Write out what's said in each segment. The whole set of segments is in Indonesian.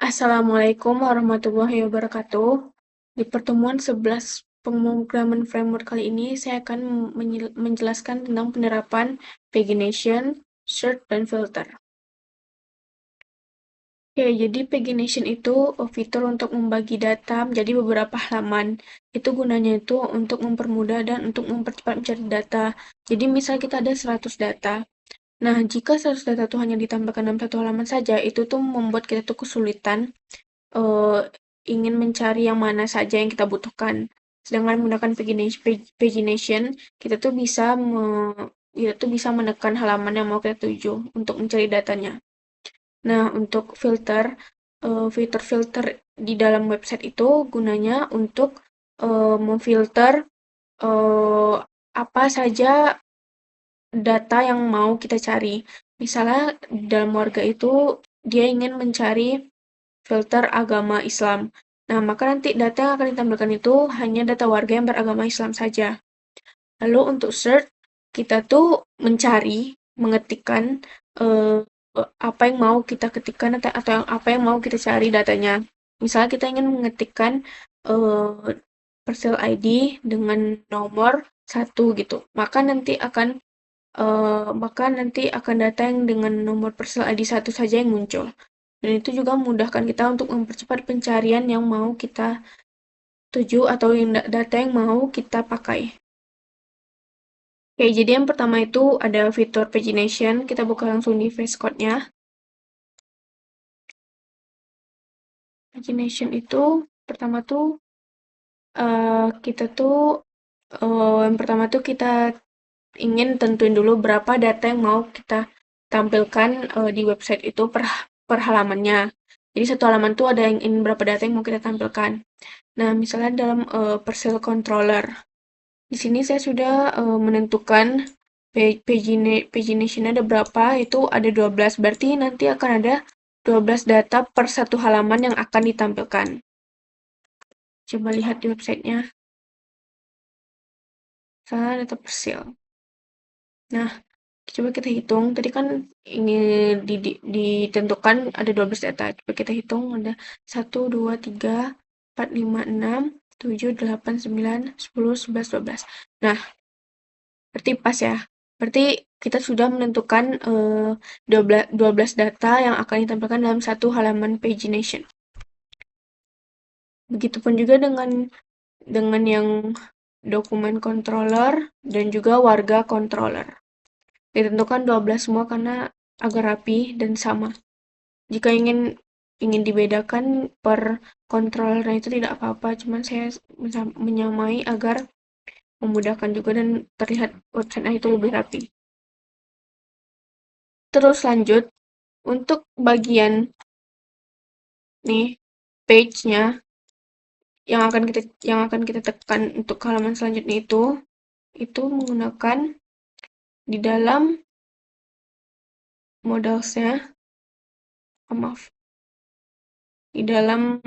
Assalamualaikum warahmatullahi wabarakatuh. Di pertemuan 11 pemrograman framework kali ini, saya akan menjelaskan tentang penerapan pagination, search, dan filter. Oke, jadi pagination itu fitur untuk membagi data menjadi beberapa halaman. Itu gunanya itu untuk mempermudah dan untuk mempercepat mencari data. Jadi misal kita ada 100 data. Nah, jika 100 data itu hanya ditampilkan dalam satu halaman saja, itu tuh membuat kita tuh kesulitan eh, ingin mencari yang mana saja yang kita butuhkan. Sedangkan menggunakan pagination, kita tuh bisa menekan halaman yang mau kita tuju untuk mencari datanya. Nah, untuk fitur-filter di dalam website itu gunanya untuk memfilter eh, apa saja data yang mau kita cari. Misalnya dalam warga itu dia ingin mencari filter agama Islam. Nah, maka nanti data yang akan ditampilkan itu hanya data warga yang beragama Islam saja. Lalu untuk search, kita tuh mengetikkan eh, apa yang mau kita ketikkan atau apa yang mau kita cari datanya. Misalnya kita ingin mengetikkan eh, Persil ID dengan nomor 1 gitu. Maka nanti akan data yang dengan nomor Persil ID 1 saja yang muncul. Dan itu juga memudahkan kita untuk mempercepat pencarian yang mau kita tuju atau data yang mau kita pakai. Oke, jadi yang pertama itu ada fitur pagination. Kita buka langsung di VS Code-nya. Pagination itu pertama tuh kita tuh yang pertama tuh kita ingin tentuin dulu berapa data yang mau kita tampilkan di website itu per halamannya. Jadi satu halaman tuh ada yang ingin berapa data yang mau kita tampilkan. Nah, misalnya dalam Persil Controller. Di sini saya sudah menentukan pagination ada berapa, itu ada 12. Berarti nanti akan ada 12 data per satu halaman yang akan ditampilkan. Coba lihat di websitenya. Misalnya data Persil. Nah, coba kita hitung. Tadi kan ingin ditentukan ada 12 data. Coba kita hitung ada 1, 2, 3, 4, 5, 6, 7, 8, 9, 10, 11, 12. Nah, berarti pas ya. Berarti kita sudah menentukan 12 data yang akan ditampilkan dalam satu halaman pagination. Begitupun juga dengan yang dokumen controller dan juga warga controller. Ditentukan 12 semua karena agar rapi dan sama. Jika ingin dibedakan per controllernya itu tidak apa-apa, cuman saya menyamai agar memudahkan juga dan terlihat website itu lebih rapi. Terus lanjut, untuk bagian nih page-nya yang akan kita tekan untuk halaman selanjutnya itu menggunakan di dalam modalsnya, maaf, di dalam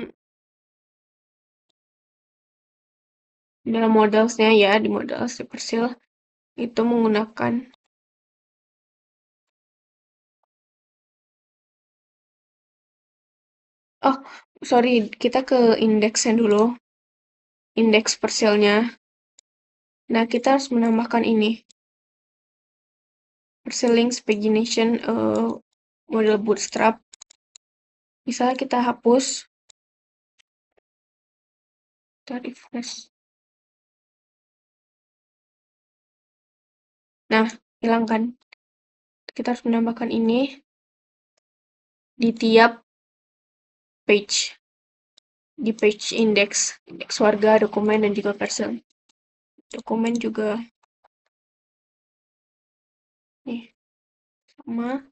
modalsnya ya, di modals di Persil itu menggunakan oh sorry, kita ke indeksnya dulu, indeks Persilnya. Nah, kita harus menambahkan ini Persil links pagination model bootstrap. Misalnya kita hapus, kita refresh. Nah, hilangkan. Kita harus menambahkan ini di tiap page, di page indeks warga, dokumen, dan juga Persil. Dokumen juga nih sama,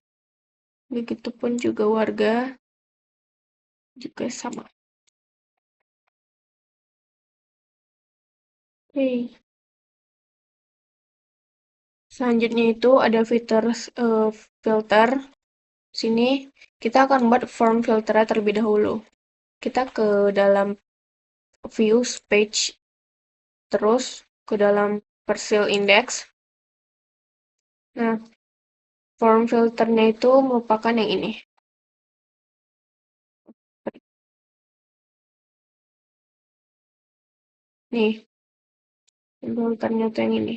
begitupun juga warga juga sama. Oke. Selanjutnya itu ada fitur filter. Sini kita akan buat form filter terlebih dahulu. Kita ke dalam views page, terus ke dalam Persil index. Nah, form filternya itu merupakan yang ini. Nih, filternya tuh yang ini.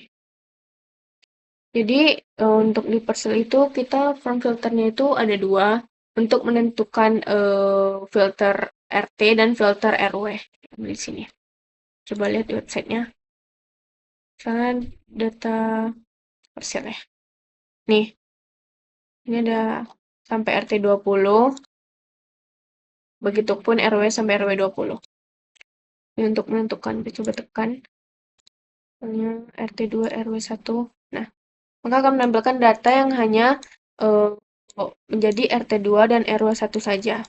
Jadi untuk di Parcel itu kita form filternya itu ada dua untuk menentukan filter RT dan filter RW di sini. Coba lihat di websitenya. Misalnya data Parcel ya. Nih, ini ada sampai RT 20, begitupun RW sampai RW 20. Ini untuk menentukan, coba tekan RT 2 RW 1. Nah, maka akan menampilkan data yang hanya eh, menjadi RT 2 dan RW 1 saja.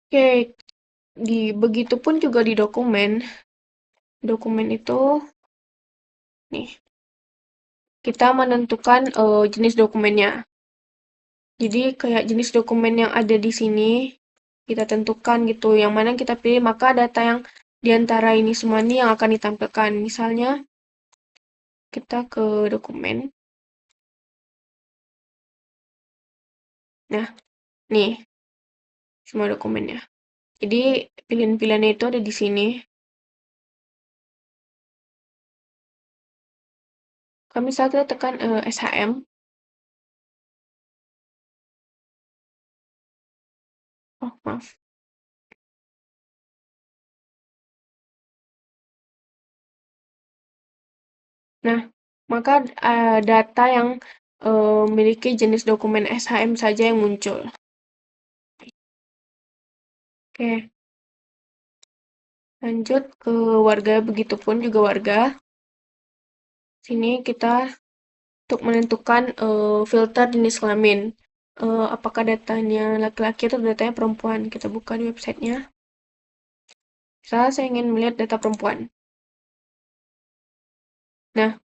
Oke, begitupun juga di dokumen. Dokumen itu nih, kita menentukan jenis dokumennya. Jadi kayak jenis dokumen yang ada di sini kita tentukan gitu, yang mana kita pilih, maka data yang di antara ini semua ini yang akan ditampilkan. Misalnya kita ke dokumen. Nah, nih semua dokumennya. Jadi pilihan-pilihannya itu ada di sini. Kalau misalnya kita tekan SHM, oh maaf. Nah, maka data yang memiliki jenis dokumen SHM saja yang muncul. Oke, lanjut ke warga, begitupun juga warga. Sini kita untuk menentukan filter jenis kelamin. Apakah datanya laki-laki atau datanya perempuan? Kita buka di websitenya. Misalnya saya ingin melihat data perempuan. Nah,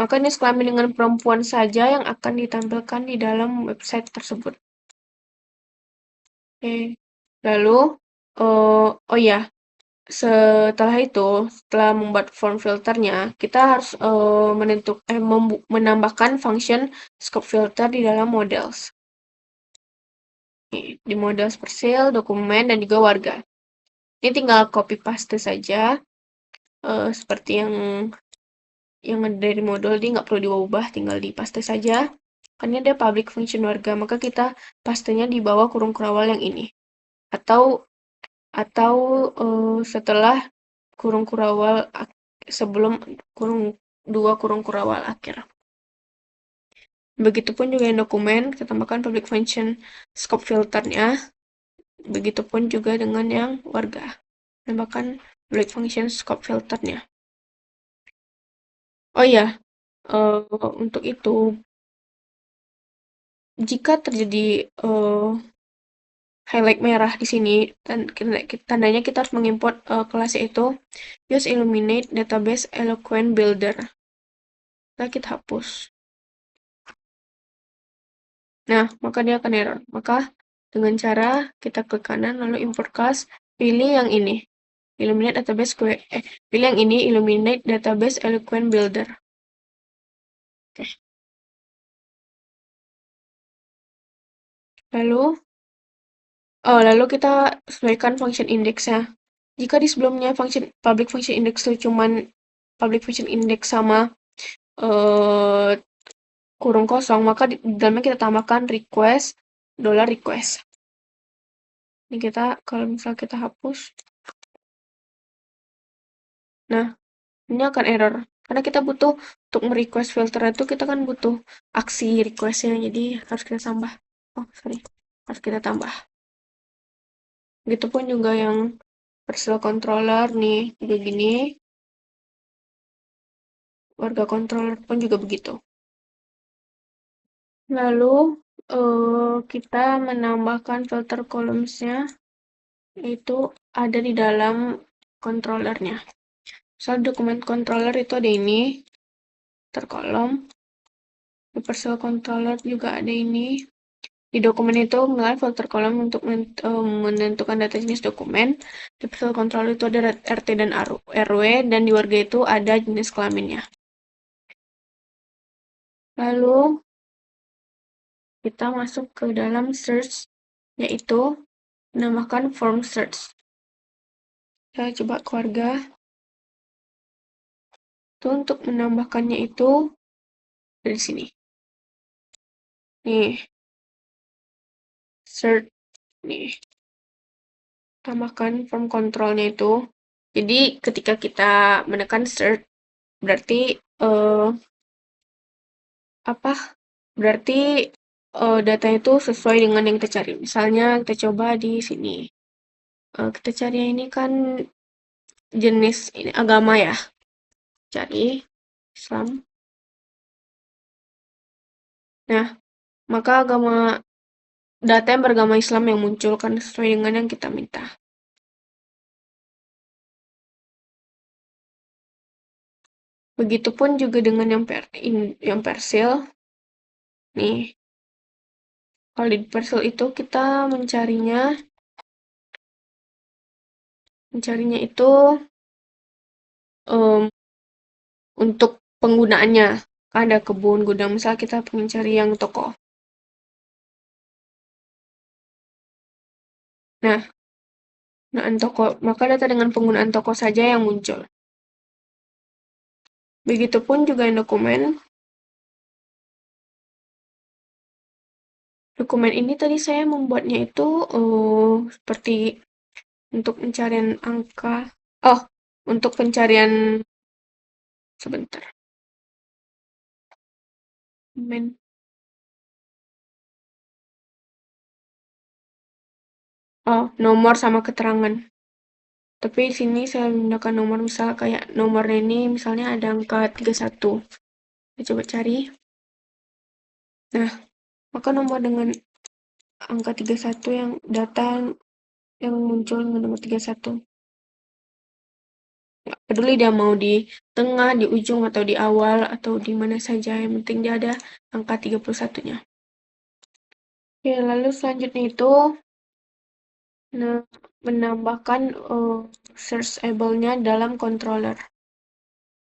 maka jenis kelamin dengan perempuan saja yang akan ditampilkan di dalam website tersebut. Oke. Lalu, oh ya, setelah membuat form filternya, kita harus menambahkan function scope filter di dalam models. Di models Persil, dokumen, dan juga warga. Ini tinggal copy paste saja, seperti yang ada dari model, dia nggak perlu diubah, tinggal di paste saja. Kan ini ada public function warga, maka kita pastenya di bawah kurung kurawal yang ini. Atau setelah kurung kurawal sebelum kurung kurawal akhir. Begitupun juga yang dokumen, kita tambahkan public function scope filternya. Begitupun juga dengan yang warga. Tambahkan public function scope filternya. Oh iya, untuk itu, jika terjadi highlight merah di sini, tandanya kita harus mengimport kelas yaitu use illuminate database eloquent builder. Nah, kita hapus. Nah, maka dia akan error. Maka dengan cara kita klik kanan lalu import class, pilih yang ini. Illuminate database pilih yang ini, Illuminate database eloquent builder. Oke. Lalu kita sesuaikan function indexnya. Jika di sebelumnya public function index itu cuman public function index sama eh, kurung kosong, maka di dalamnya kita tambahkan request $request. Ini kita kalau misal kita hapus, nah ini akan error karena kita butuh untuk merequest filter itu kita kan butuh aksi requestnya, jadi harus kita tambah. Oh sorry, harus kita tambah. Begitupun juga yang personal controller nih juga gini, warga controller pun juga begitu. Lalu kita menambahkan filter columns-nya, itu ada di dalam controllernya. Misal dokumen controller itu ada ini, terkolom. Di personal controller juga ada ini. Di dokumen itu mengenai filter kolom untuk menentukan data jenis dokumen. Di personal controller itu ada RT dan RW, dan di warga itu ada jenis kelaminnya. Lalu kita masuk ke dalam search, yaitu menambahkan form search. Saya coba keluarga. Itu untuk menambahkannya itu dari sini. Nih, search nih. Tambahkan form controlnya itu. Jadi ketika kita menekan search berarti eh, apa? Berarti data itu sesuai dengan yang kita cari. Misalnya kita coba di sini. Kita cari yang ini kan jenis ini agama ya. Cari Islam. Nah, maka data yang beragama Islam yang muncul kan sesuai dengan yang kita minta. Begitupun juga dengan yang persil. Nih, kalau di persil itu kita mencarinya itu em, untuk penggunaannya. Ada kebun, gudang, misal kita pengen cari yang toko. Nah, penggunaan toko, maka data dengan penggunaan toko saja yang muncul. Begitupun juga yang dokumen. Dokumen ini tadi saya membuatnya itu seperti untuk pencarian angka. Oh, untuk pencarian sebentar. Men. Oh, nomor sama keterangan. Tapi sini saya menggunakan nomor misal kayak nomornya ini misalnya ada angka 31. Kita coba cari. Nah, maka nomor dengan angka 31 yang data yang muncul dengan nomor 31. Nggak peduli dia mau di tengah, di ujung, atau di awal, atau di mana saja. Yang penting dia ada angka 31-nya. Oke, lalu selanjutnya itu menambahkan searchable-nya dalam controller.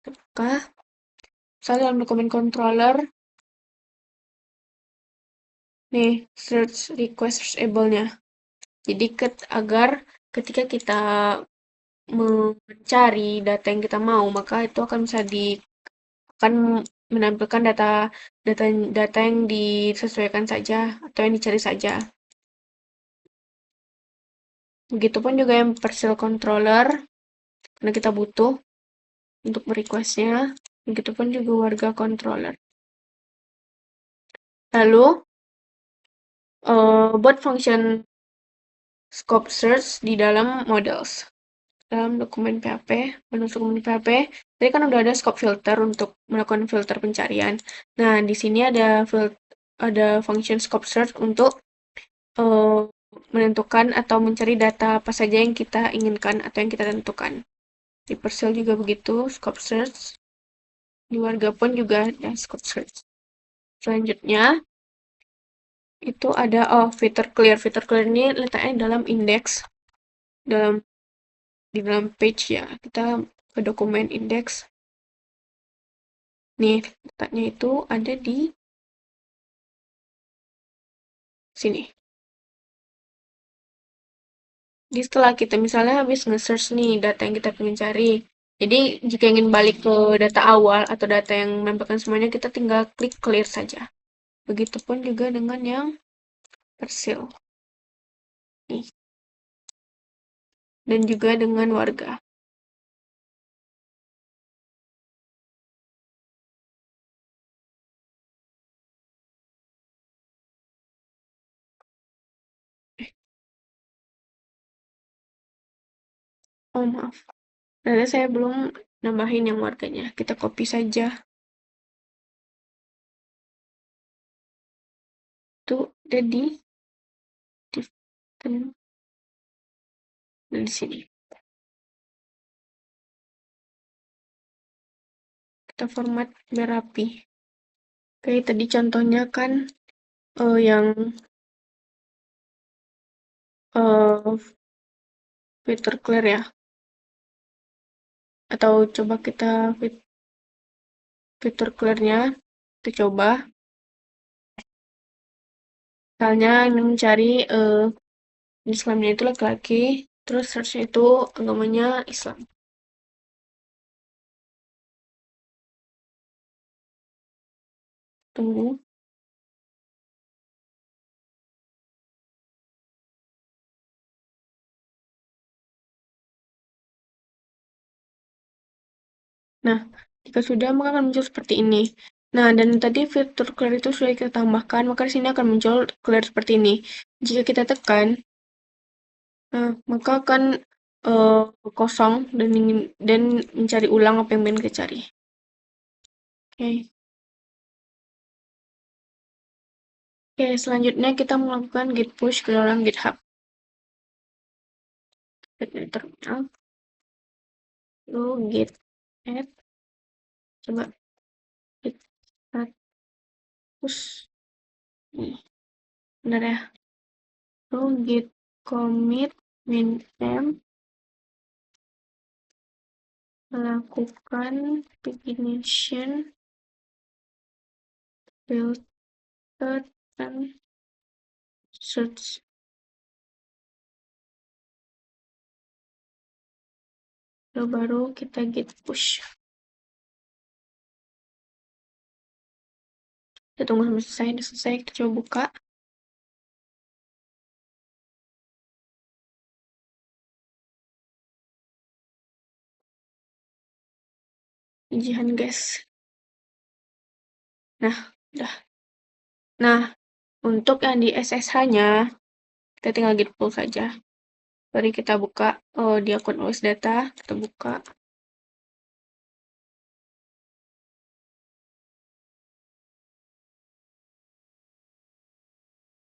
Apakah misalnya dalam dokumen controller, nih, search request searchable-nya. Jadi agar ketika kita mencari data yang kita mau, maka itu akan menampilkan data data data yang disesuaikan saja atau yang dicari saja. Begitupun juga yang parcel controller, karena kita butuh untuk merequestnya. Begitupun juga warga controller. Lalu, buat function scope search di dalam models. Dalam dokumen PHP, menurut dokumen PHP, tadi kan udah ada scope filter untuk melakukan filter pencarian. Nah, di sini ada function scope search untuk menentukan atau mencari data apa saja yang kita inginkan atau yang kita tentukan. Di Persil juga begitu, scope search. Di Warga pun juga ada scope search. Selanjutnya, itu ada fitur clear. Fitur clear ini letaknya dalam index, di dalam page ya. Kita ke dokumen index. Nih, letaknya itu ada di sini. Jadi setelah kita misalnya habis nge-search nih data yang kita pengen cari. Jadi jika ingin balik ke data awal atau data yang menampilkan semuanya, kita tinggal klik clear saja. Begitupun juga dengan yang persil. Nih. Dan juga dengan warga. Oh maaf. Ternyata saya belum nambahin yang warganya. Kita copy saja. Itu ada di sini. Kita format biar rapi. Oke, tadi contohnya kan yang fitur clear ya. Atau coba kita fitur clear-nya kita coba. Misalnya mencari Islamnya itu laki-laki. Terus search itu agamanya Islam. Tunggu. Nah, jika sudah, maka akan muncul seperti ini. Nah, dan tadi fitur clear itu sudah kita tambahkan, maka di sini akan muncul clear seperti ini. Jika kita tekan, nah, maka akan kosong dan mencari ulang apa yang ingin kita cari. Oke. Oke, selanjutnya kita melakukan git push ke dalam GitHub. Terminal, lalu git add, coba git add push, nih, benar ya. Lalu git commit min m, melakukan pagination, filter, dan search. Lalu baru kita git push. Kita tunggu sampai selesai. Udah selesai, kita coba buka. Ujian guys. Nah, udah. Nah, untuk yang di SSH-nya, kita tinggal git pull saja. Mari kita buka di akun OS Data, kita buka.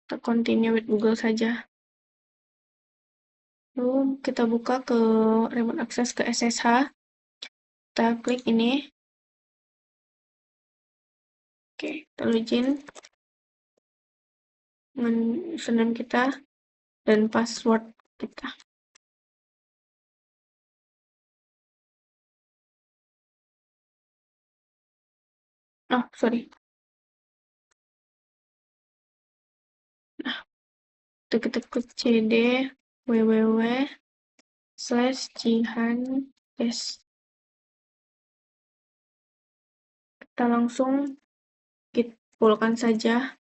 Kita continue with Google saja. Lalu kita buka ke remote access ke SSH. Kita klik ini. Oke, kita login dengan username kita dan password kita. Oh, sorry. Nah, itu kita klik cd www/jihan yes. Kita langsung git pullkan saja.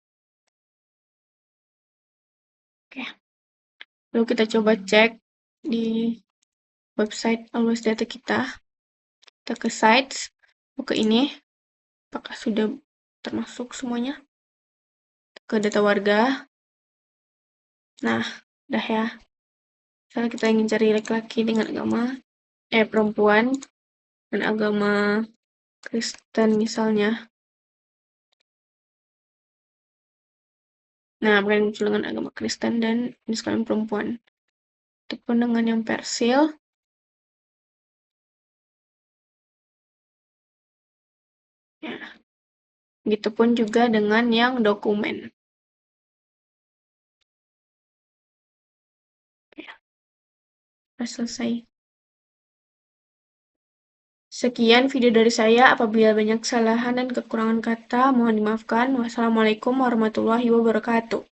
Oke. Lalu kita coba cek di website Always Data kita. Kita ke sites, ke ini. Apakah sudah termasuk semuanya? Ke data warga. Nah, udah ya. Misalnya kita ingin cari laki-laki dengan agama, perempuan dan agama Kristen misalnya. Nah, bukan muncul dengan agama Kristen dan jenis kelamin perempuan. Ataupun dengan yang Persil. Ya. Begitupun juga dengan yang dokumen. Ya. Sudah selesai. Sekian video dari saya. Apabila banyak kesalahan dan kekurangan kata, mohon dimaafkan. Wassalamualaikum warahmatullahi wabarakatuh.